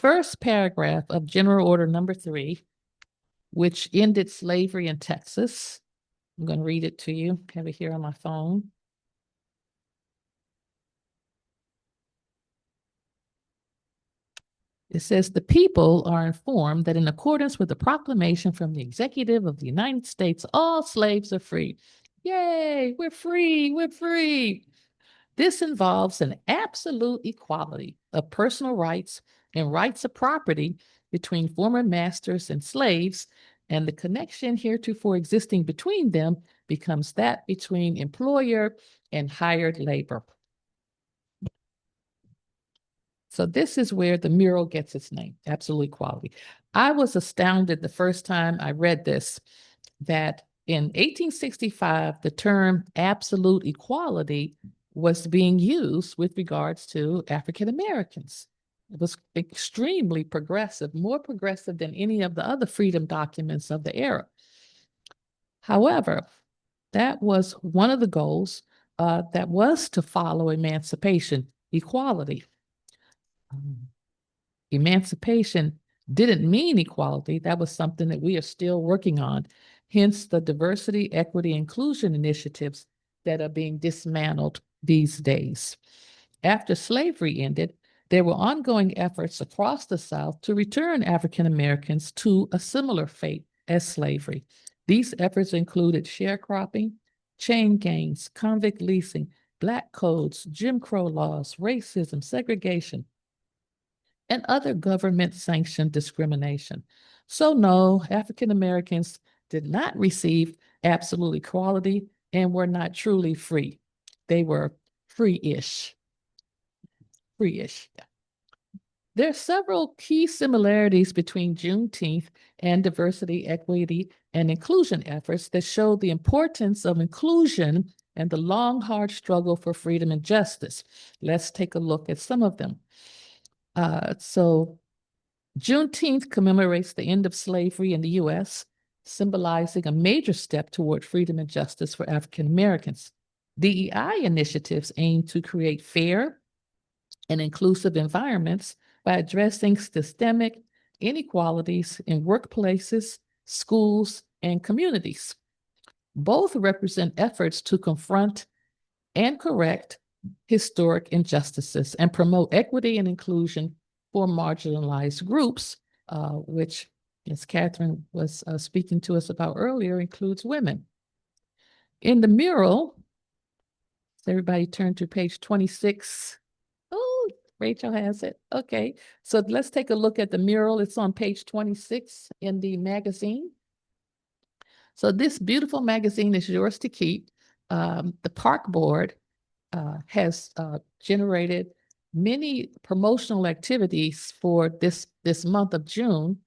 first paragraph of General Order number 3, which ended slavery in Texas. I'm going to read it to you. I have it here on my phone. It says, the people are informed that in accordance with the proclamation from the executive of the United States, all slaves are free. Yay, we're free, we're free. This involves an absolute equality of personal rights and rights of property between former masters and slaves, and the connection heretofore existing between them becomes that between employer and hired labor. So this is where the mural gets its name, absolute equality. I was astounded the first time I read this, that in 1865, the term absolute equality was being used with regards to African Americans. It was extremely progressive, more progressive than any of the other freedom documents of the era. However, that was one of the goals that was to follow emancipation, equality. Emancipation didn't mean equality. That was something that we are still working on. Hence the diversity, equity, inclusion initiatives that are being dismantled these days. After slavery ended, there were ongoing efforts across the South to return African Americans to a similar fate as slavery. These efforts included sharecropping, chain gangs, convict leasing, Black codes, Jim Crow laws, racism, segregation, and other government-sanctioned discrimination. So no, African Americans did not receive absolute equality and were not truly free. They were free-ish. Free-ish. Yeah. There are several key similarities between Juneteenth and diversity, equity, and inclusion efforts that show the importance of inclusion and the long, hard struggle for freedom and justice. Let's take a look at some of them. So Juneteenth commemorates the end of slavery in the U.S., symbolizing a major step toward freedom and justice for African Americans. DEI initiatives aim to create fair and inclusive environments by addressing systemic inequalities in workplaces, schools, and communities. Both represent efforts to confront and correct historic injustices and promote equity and inclusion for marginalized groups, which, as Catherine was speaking to us about earlier, includes women. In the mural, everybody turn to page 26. Oh, Rachel has it. Okay, so let's take a look at the mural. It's on page 26 in the magazine. So this beautiful magazine is yours to keep. The park board has generated many promotional activities for this month of June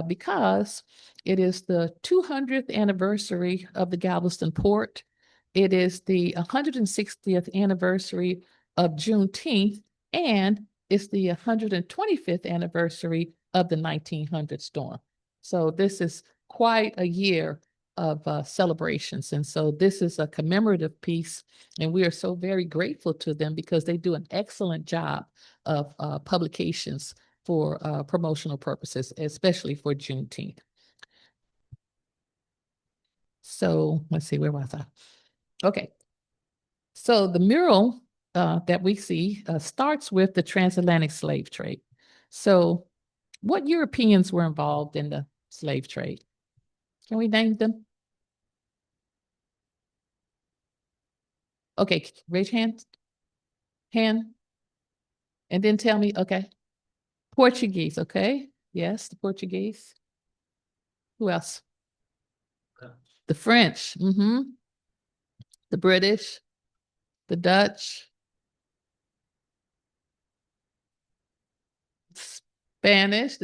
because it is the 200th anniversary of the Galveston Port. It is the 160th anniversary of Juneteenth, and it's the 125th anniversary of the 1900 storm. So this is quite a year of celebrations. And so this is a commemorative piece, and we are so very grateful to them because they do an excellent job of publications for promotional purposes, especially for Juneteenth. So let's see, where was I? Okay. So the mural that we see starts with the transatlantic slave trade. So what Europeans were involved in the slave trade? Can we name them? Okay, raise your hand, and then tell me, okay. Portuguese, okay? Yes, the Portuguese. Who else? The French, the British, the Dutch, Spanish,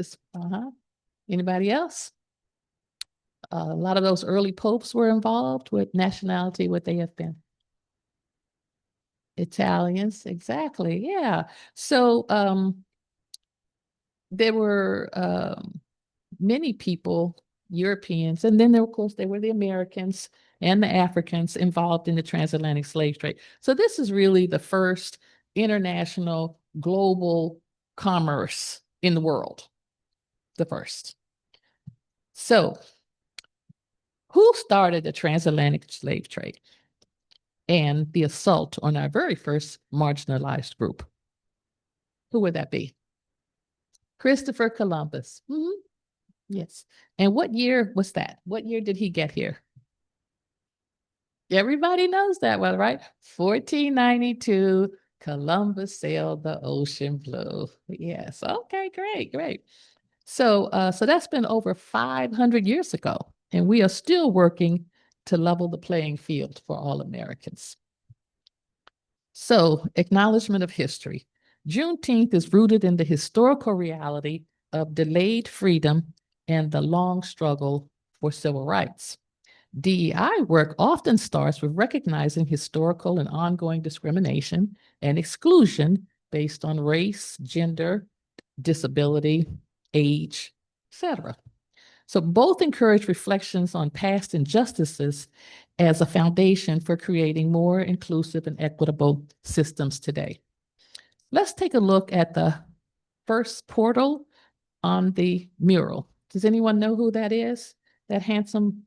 Anybody else? A lot of those early popes were involved. With nationality would they have been? Italians, exactly, yeah. So there were many people, Europeans, and then there, of course, there were the Americans and the Africans involved in the transatlantic slave trade. So this is really the first international global commerce in the world, the first. So, who started the transatlantic slave trade and the assault on our very first marginalized group? Who would that be? Christopher Columbus. Yes. And what year was that? What year did he get here? Everybody knows that one, right? 1492, Columbus sailed the ocean blue. Yes. Okay, great. So that's been over 500 years ago, and we are still working to level the playing field for all Americans. So, acknowledgement of history. Juneteenth is rooted in the historical reality of delayed freedom and the long struggle for civil rights. DEI work often starts with recognizing historical and ongoing discrimination and exclusion based on race, gender, disability, age, etc. So both encourage reflections on past injustices as a foundation for creating more inclusive and equitable systems today. Let's take a look at the first portal on the mural. Does anyone know who that is? That handsome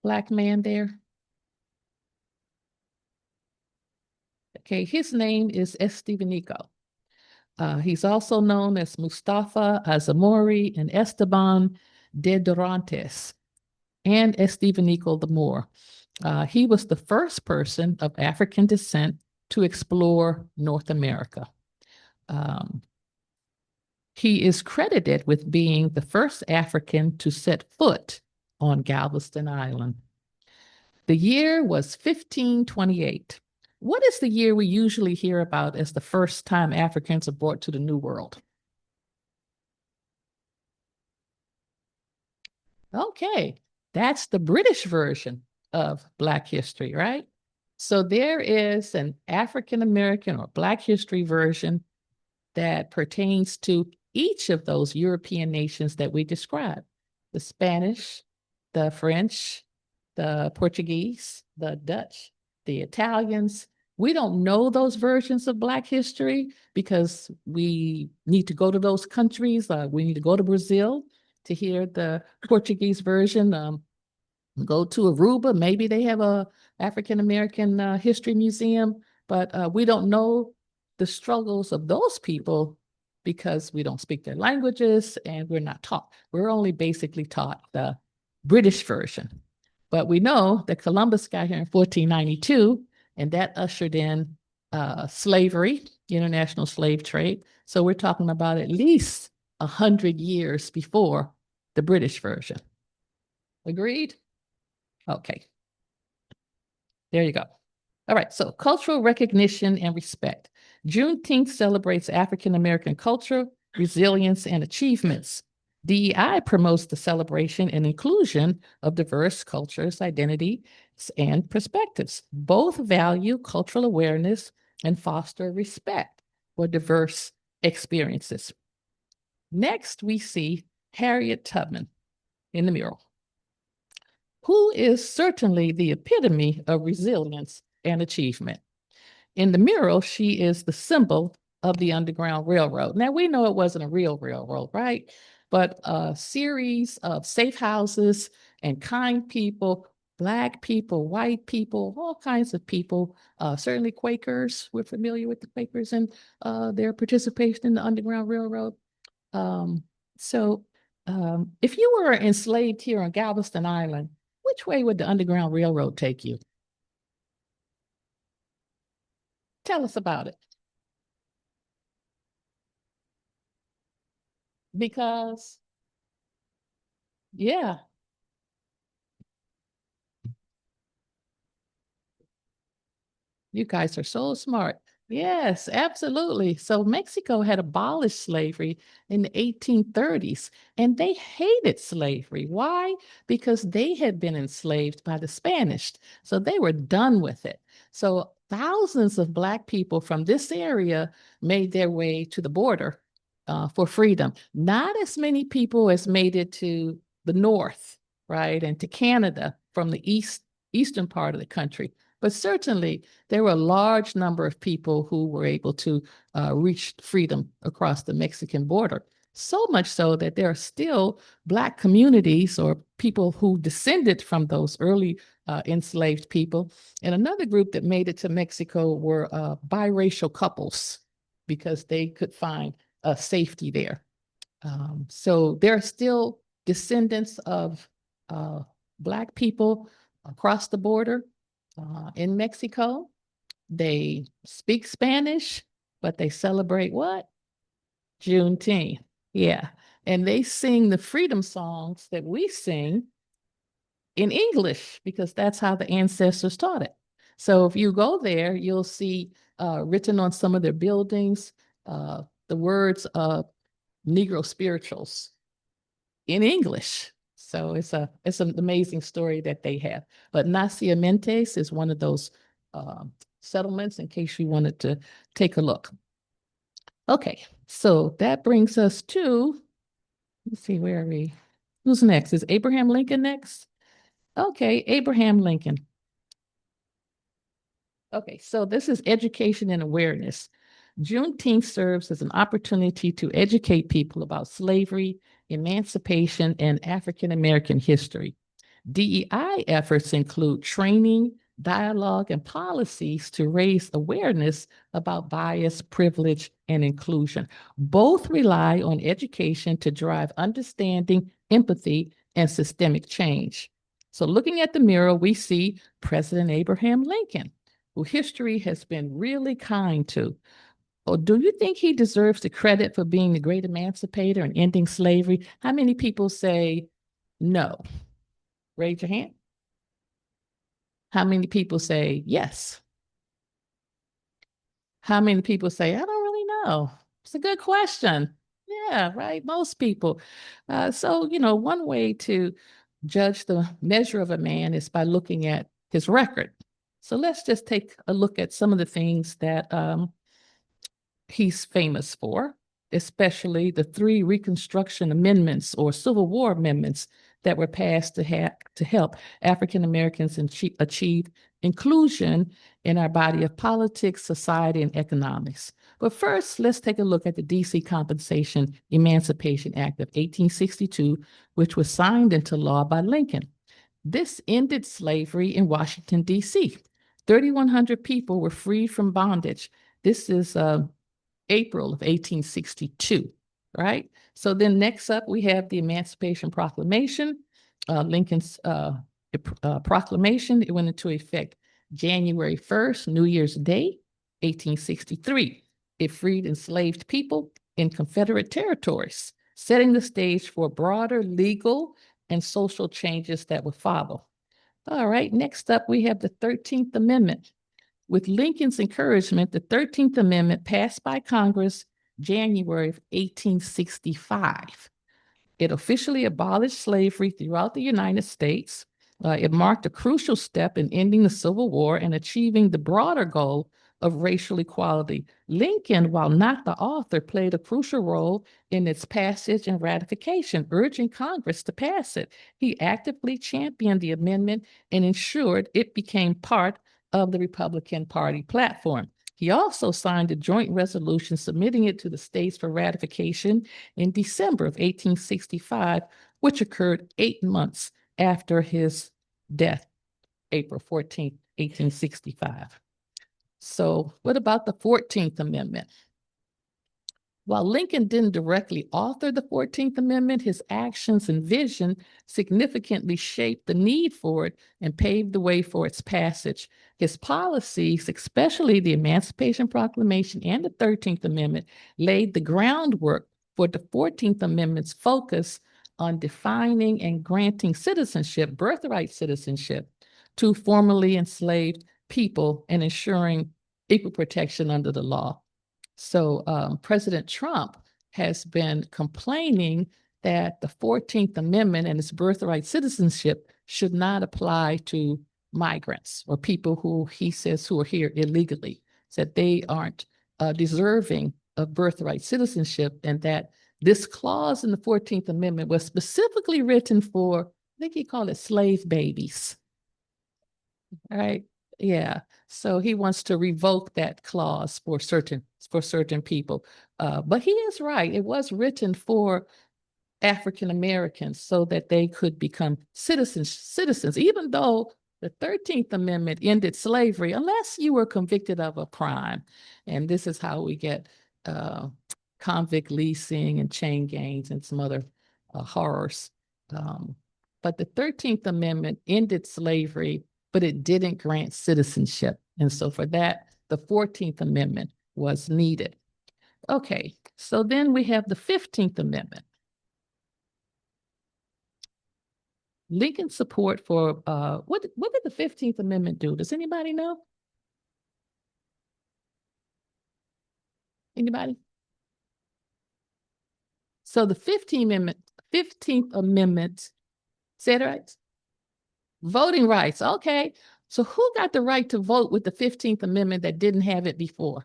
Black man there? Okay, his name is Estevanico. He's also known as Mustafa Azamori and Esteban de Durantes and Estevanico the Moor. He was the first person of African descent to explore North America. He is credited with being the first African to set foot on Galveston Island. The year was 1528. What is the year we usually hear about as the first time Africans are brought to the New World? Okay, that's the British version of Black history, right? So there is an African American or Black history version that pertains to each of those European nations that we described: the Spanish, the French, the Portuguese, the Dutch, the Italians. We don't know those versions of Black history because we need to go to those countries. We need to go to Brazil to hear the Portuguese version. Go to Aruba, maybe they have a African American history museum, but we don't know the struggles of those people because we don't speak their languages and we're not taught. We're only basically taught the British version. But we know that Columbus got here in 1492, and that ushered in slavery, international slave trade. So we're talking about at least 100 years before the British version. Agreed? Okay. There you go. All right, so cultural recognition and respect. Juneteenth celebrates African American culture, resilience, and achievements. DEI promotes the celebration and inclusion of diverse cultures, identities, and perspectives. Both value cultural awareness and foster respect for diverse experiences. Next, we see Harriet Tubman in the mural, who is certainly the epitome of resilience and achievement. In the mural, she is the symbol of the Underground Railroad. Now, we know it wasn't a real railroad, right? But a series of safe houses and kind people, Black people, white people, all kinds of people, certainly Quakers. We're familiar with the Quakers and their participation in the Underground Railroad. If you were enslaved here on Galveston Island, which way would the Underground Railroad take you? Tell us about it. Because, yeah, you guys are so smart. Yes, absolutely. So Mexico had abolished slavery in the 1830s, and they hated slavery. Why? Because they had been enslaved by the Spanish. So they were done with it. So thousands of Black people from this area made their way to the border for freedom. Not as many people as made it to the north, right, and to Canada from the eastern part of the country. But certainly, there were a large number of people who were able to reach freedom across the Mexican border. So much so that there are still Black communities or people who descended from those early enslaved people. And another group that made it to Mexico were biracial couples because they could find safety there. So there are still descendants of Black people across the border in Mexico. They speak Spanish, but they celebrate what? Juneteenth. Yeah. And they sing the freedom songs that we sing in English because that's how the ancestors taught it. So if you go there, you'll see written on some of their buildings the words of Negro spirituals in English. So it's an amazing story that they have. But Naciamentes is one of those settlements in case you wanted to take a look. Okay, so that brings us to, let's see, where are we? Who's next? Is Abraham Lincoln next? Okay, Abraham Lincoln. Okay, so this is education and awareness. Juneteenth serves as an opportunity to educate people about slavery, emancipation, and African American history. DEI efforts include training, dialogue, and policies to raise awareness about bias, privilege, and inclusion. Both rely on education to drive understanding, empathy, and systemic change. So, looking at the mirror, we see President Abraham Lincoln, who history has been really kind to. Or do you think he deserves the credit for being the great emancipator and ending slavery? How many people say no? Raise your hand. How many people say yes? How many people say, I don't really know? It's a good question. Yeah, right. Most people. So, one way to judge the measure of a man is by looking at his record. So let's just take a look at some of the things that he's famous for, especially the three Reconstruction Amendments or Civil War amendments that were passed to help African Americans achieve inclusion in our body of politics, society, and economics. But first, let's take a look at the DC Compensation Emancipation Act of 1862, which was signed into law by Lincoln. This ended slavery in Washington, D.C. 3,100 people were freed from bondage. This is April of 1862, right? So then next up, we have the Emancipation Proclamation, Lincoln's proclamation. It went into effect January 1st, New Year's Day, 1863. It freed enslaved people in Confederate territories, setting the stage for broader legal and social changes that would follow. All right, next up, we have the 13th Amendment. With Lincoln's encouragement, the 13th Amendment passed by Congress January of 1865. It officially abolished slavery throughout the United States. It marked a crucial step in ending the Civil War and achieving the broader goal of racial equality. Lincoln, while not the author, played a crucial role in its passage and ratification, urging Congress to pass it. He actively championed the amendment and ensured it became part of the Republican Party platform. He also signed a joint resolution submitting it to the states for ratification in December of 1865, which occurred 8 months after his death, April 14th, 1865. So what about the 14th Amendment? While Lincoln didn't directly author the 14th Amendment, his actions and vision significantly shaped the need for it and paved the way for its passage. His policies, especially the Emancipation Proclamation and the 13th Amendment, laid the groundwork for the 14th Amendment's focus on defining and granting citizenship, birthright citizenship, to formerly enslaved people and ensuring equal protection under the law. So President Trump has been complaining that the 14th Amendment and its birthright citizenship should not apply to migrants or people who he says who are here illegally, that they aren't deserving of birthright citizenship, and that this clause in the 14th Amendment was specifically written for, I think he called it slave babies. All right. Yeah. So he wants to revoke that clause for certain people. But he is right. It was written for African Americans so that they could become citizens, even though the 13th Amendment ended slavery, unless you were convicted of a crime. And this is how we get uh, convict leasing and chain gangs and some other horrors. Um, but the 13th Amendment ended slavery, but it didn't grant citizenship. And so for that, the 14th Amendment was needed. Okay, so then we have the 15th Amendment. Lincoln's support for what did the 15th Amendment do? Does anybody know? Anybody? So the 15th Amendment, said right? Voting rights. Okay. So who got the right to vote with the 15th Amendment that didn't have it before?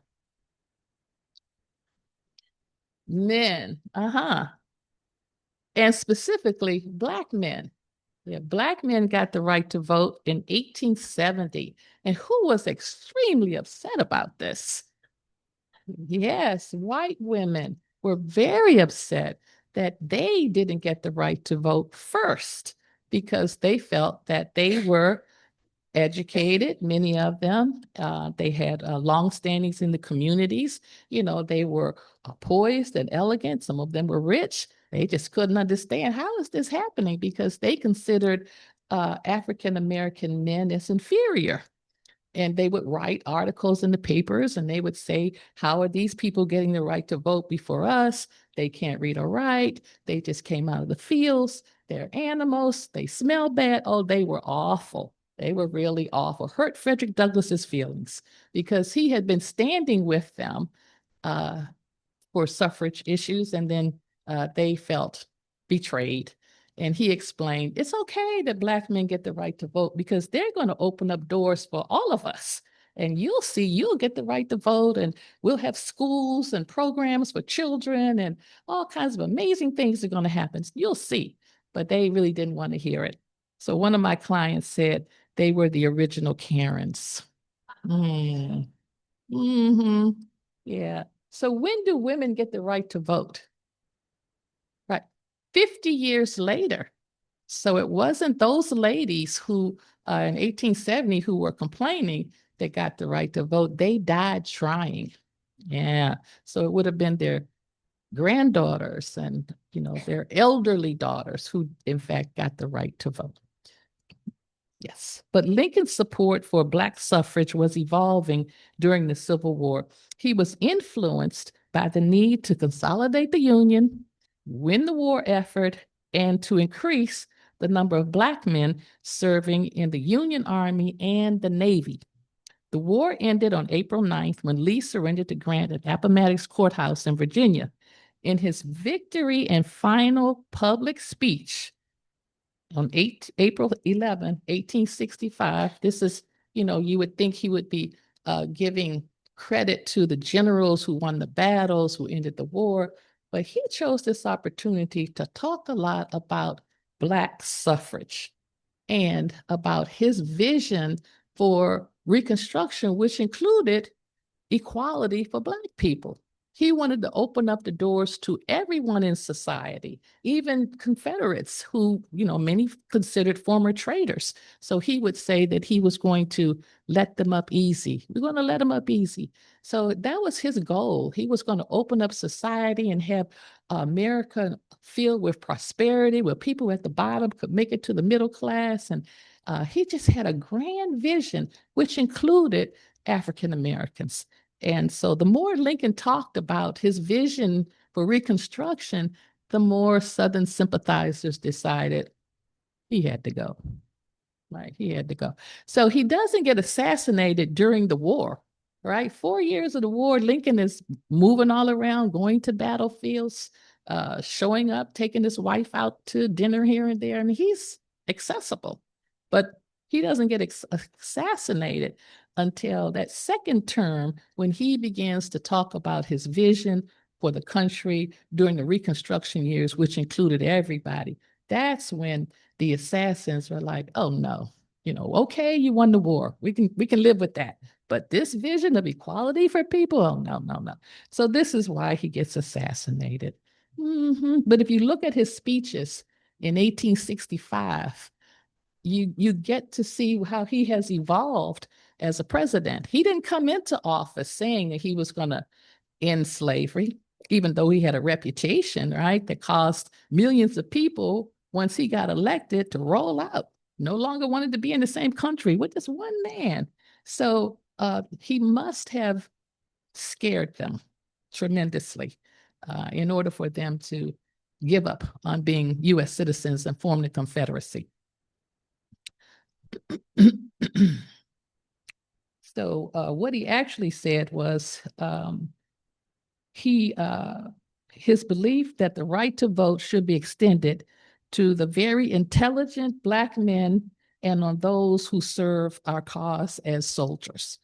Men. Uh-huh. And specifically black men. Yeah, black men got the right to vote in 1870. And who was extremely upset about this? Yes, white women were very upset that they didn't get the right to vote first because they felt that they were educated, many of them. They had long standings in the communities. You know, they were poised and elegant. Some of them were rich. They just couldn't understand how is this happening because they considered African American men as inferior, and they would write articles in the papers and they would say, how are these people getting the right to vote before us? They can't read or write. They just came out of the fields. They're animals. They smell bad. Oh, they were awful. They were really awful. Hurt Frederick Douglass's feelings because he had been standing with them uh, for suffrage issues, and then they felt betrayed. And he explained, it's okay that Black men get the right to vote because they're going to open up doors for all of us. And you'll see, you'll get the right to vote, and we'll have schools and programs for children, and all kinds of amazing things are going to happen. You'll see. But they really didn't want to hear it. So one of my clients said they were the original Karens. Mm. Hmm. Yeah. So when do women get the right to vote? Right. 50 years later. So it wasn't those ladies who in 1870 who were complaining that got the right to vote. They died trying. Yeah. So it would have been their granddaughters and, you know, their elderly daughters who in fact got the right to vote. Yes, but Lincoln's support for Black suffrage was evolving during the Civil War. He was influenced by the need to consolidate the Union, win the war effort, and to increase the number of Black men serving in the Union Army and the Navy. The war ended on April 9th when Lee surrendered to Grant at Appomattox Courthouse in Virginia. In his victory and final public speech, on April 11, 1865. This is, you know, you would think he would be giving credit to the generals who won the battles, who ended the war, but he chose this opportunity to talk a lot about Black suffrage and about his vision for Reconstruction, which included equality for Black people. He wanted to open up the doors to everyone in society, even Confederates who, you know, many considered former traitors. So he would say that he was going to let them up easy. We're going to let them up easy. So that was his goal. He was going to open up society and have America filled with prosperity, where people at the bottom could make it to the middle class. And he just had a grand vision, which included African Americans. And so the more Lincoln talked about his vision for Reconstruction, the more Southern sympathizers decided he had to go. Right, he had to go. So he doesn't get assassinated during the war, right? 4 years of the war, Lincoln is moving all around, going to battlefields, showing up, taking his wife out to dinner here and there. I mean, he's accessible, but he doesn't get assassinated until that second term when he begins to talk about his vision for the country during the Reconstruction years, which included everybody. That's when the assassins were like, oh no, Okay, you won the war. We can live with that. But this vision of equality for people, oh no, no, no. So this is why he gets assassinated. But if you look at his speeches in 1865, you get to see how he has evolved as a president. He didn't come into office saying that he was going to end slavery, even though he had a reputation, right, that caused millions of people, once he got elected, to roll out. No longer wanted to be in the same country with this one man. So he must have scared them tremendously in order for them to give up on being U.S. citizens and form the Confederacy. So what he actually said was his belief that the right to vote should be extended to the very intelligent Black men and on those who serve our cause as soldiers.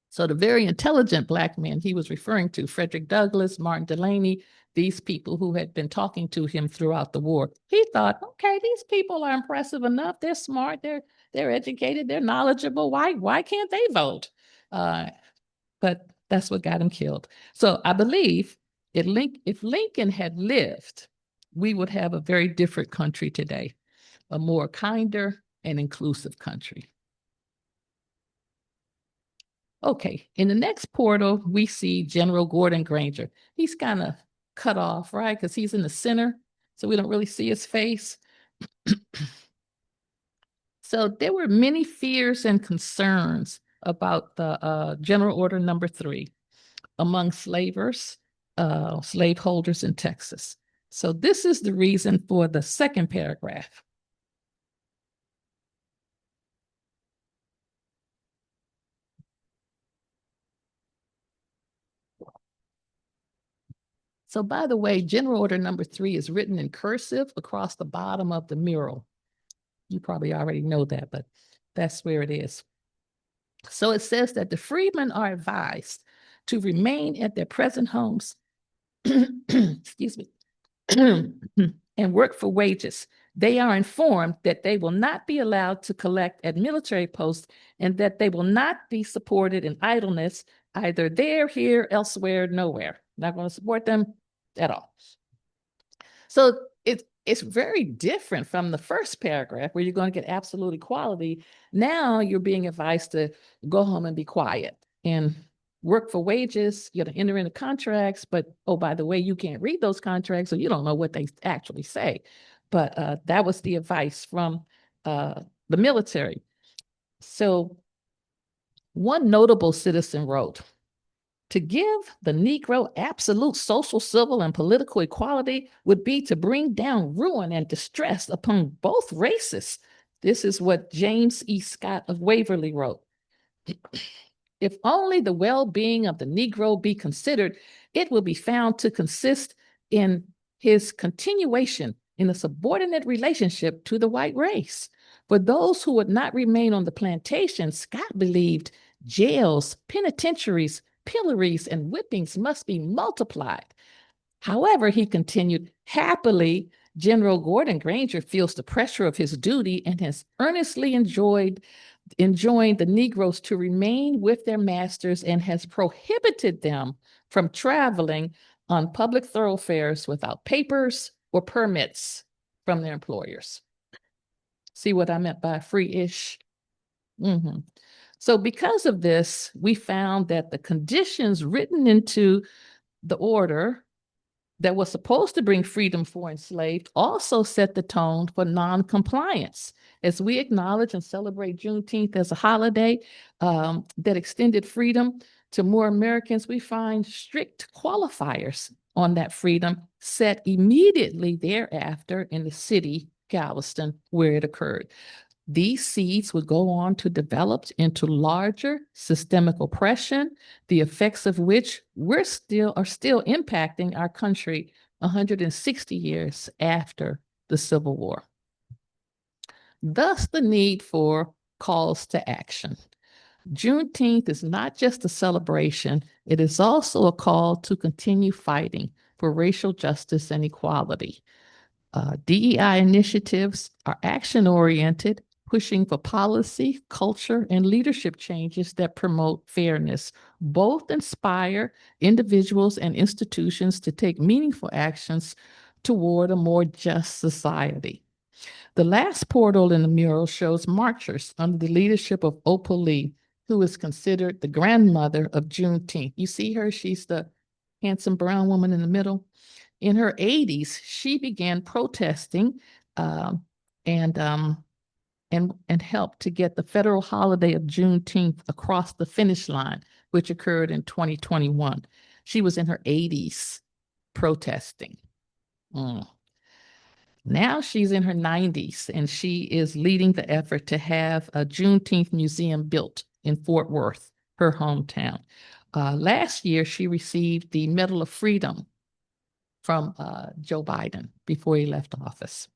So the very intelligent Black men he was referring to, Frederick Douglass, Martin Delany, these people who had been talking to him throughout the war. He thought, okay, these people are impressive enough. They're smart. They're educated. They're knowledgeable. Why can't they vote? But that's what got him killed. So I believe if Lincoln had lived, we would have a very different country today, a more kinder and inclusive country. Okay, in the next portal, we see General Gordon Granger. He's kind of cut off, right? Because he's in the center, so we don't really see his face. So there were many fears and concerns about the General Order Number 3 among slaveholders in Texas. So this is the reason for the second paragraph. So by the way, General Order Number 3 is written in cursive across the bottom of the mural. You probably already know that, but that's where it is. So it says that the freedmen are advised to remain at their present homes, excuse me, and work for wages. They are informed that they will not be allowed to collect at military posts and that they will not be supported in idleness, either there, here, elsewhere, nowhere. Not going to support them at all. So it's very different from the first paragraph where you're going to get absolute equality. Now you're being advised to go home and be quiet and work for wages, you know, enter into contracts, but oh, by the way, you can't read those contracts, so you don't know what they actually say. But that was the advice from the military. So one notable citizen wrote, "To give the Negro absolute social, civil, and political equality would be to bring down ruin and distress upon both races." This is what James E. Scott of Waverly wrote. "If only the well-being of the Negro be considered, it will be found to consist in his continuation in a subordinate relationship to the white race. For those who would not remain on the plantation, Scott believed jails, penitentiaries, pillories, and whippings must be multiplied. However," he continued, "happily, General Gordon Granger feels the pressure of his duty and has earnestly enjoined the Negroes to remain with their masters and has prohibited them from traveling on public thoroughfares without papers or permits from their employers." See what I meant by free-ish? So because of this, we found that the conditions written into the order that was supposed to bring freedom for enslaved also set the tone for non-compliance. As we acknowledge and celebrate Juneteenth as a holiday that extended freedom to more Americans, we find strict qualifiers on that freedom set immediately thereafter in the city, Galveston, where it occurred. These seeds would go on to develop into larger systemic oppression, the effects of which are still impacting our country 160 years after the Civil War. Thus, the need for calls to action. Juneteenth is not just a celebration, it is also a call to continue fighting for racial justice and equality. DEI initiatives are action-oriented, pushing for policy, culture, and leadership changes that promote fairness. Both inspire individuals and institutions to take meaningful actions toward a more just society. The last portal in the mural shows marchers under the leadership of Opal Lee, who is considered the grandmother of Juneteenth. You see her? She's the handsome brown woman in the middle. In her 80s, she began protesting um, and helped to get the federal holiday of Juneteenth across the finish line, which occurred in 2021. She was in her 80s protesting. Mm. Now she's in her 90s and she is leading the effort to have a Juneteenth museum built in Fort Worth, her hometown. Last year, she received the Medal of Freedom from Joe Biden before he left office.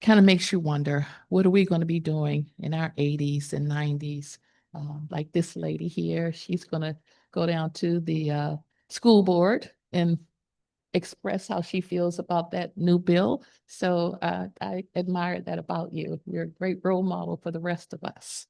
Kind of makes you wonder, what are we going to be doing in our 80s and 90s? Like this lady here, she's going to go down to the school board and express how she feels about that new bill. So I admire that about you. You're a great role model for the rest of us.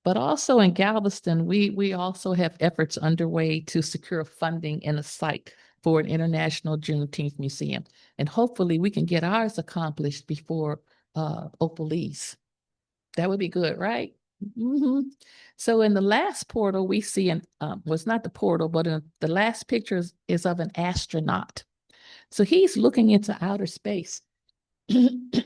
But also in Galveston, we also have efforts underway to secure funding and a site for an international Juneteenth museum. And hopefully we can get ours accomplished before Opal Lee's. That would be good, right? Mm-hmm. So in the last portal, we see well, it's not the portal, but the last picture is of an astronaut. So he's looking into outer space. And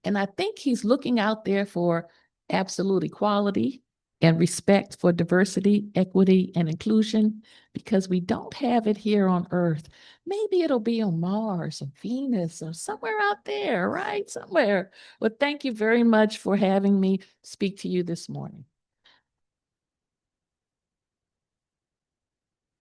I think he's looking out there for absolute equality and respect for diversity, equity, and inclusion, because we don't have it here on Earth. Maybe it'll be on Mars or Venus or somewhere out there, right? Somewhere. Well, thank you very much for having me speak to you this morning.